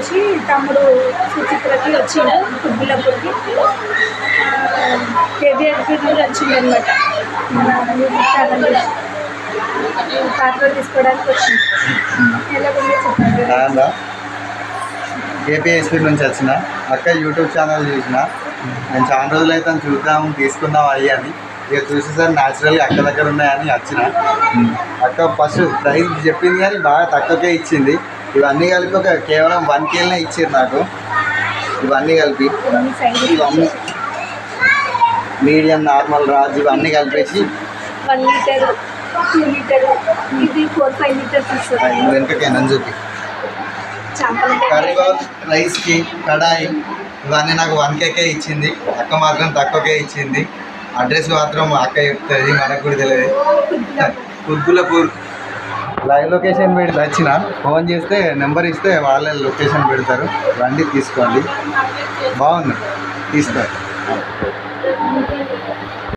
వచ్చేసి తమ్ముడు సుచిత్రకి వచ్చిండు కుబ్బులపూర్కి కేబీఆర్పీ నుండి వచ్చింది అనమాట యూట్యూబ్ ఛానల్ పాత్ర తీసుకోవడానికి వచ్చింది. ఎలాగుందో చెప్పండి. ఏపీఎస్పీ నుంచి వచ్చిన అక్క యూట్యూబ్ ఛానల్ చూసిన. నేను చాలా రోజులు అయితే చూద్దాం తీసుకుందాం అయ్యి అని ఇక చూసేసరి న్యాచురల్గా అక్క దగ్గర ఉన్నాయని వచ్చిన. అక్క ఫస్ట్ ప్రైస్ చెప్పింది కానీ బాగా తక్కువకే ఇచ్చింది. ఇవన్నీ కలిపి ఒక కేవలం 1 kg ఇచ్చారు నాకు. ఇవన్నీ కలిపి ఇవన్నీ మీడియం నార్మల్ రాజు ఇవన్నీ కలిపేసి 1 లీటర్ 2 లీటర్ ఇది 4-5 లీటర్స్ ఇస్తుంది. వెనుకకేనా చూపి కర్రీ బౌల్ రైస్కి కడాయి ఇవన్నీ నాకు 1 kg ఇచ్చింది. అక్క మాత్రం తక్కువకే ఇచ్చింది. అడ్రస్ మాత్రం అక్క చెప్తుంది, మనకు కూడా తెలియదు. కుర్గులపూర్ లైవ్ లొకేషన్ పెట్టి వచ్చిన ఫోన్ చేస్తే నెంబర్ ఇస్తే వాళ్ళే లొకేషన్ పెడతారు. రండి తీసుకోండి, బాగుంది తీసుకోండి.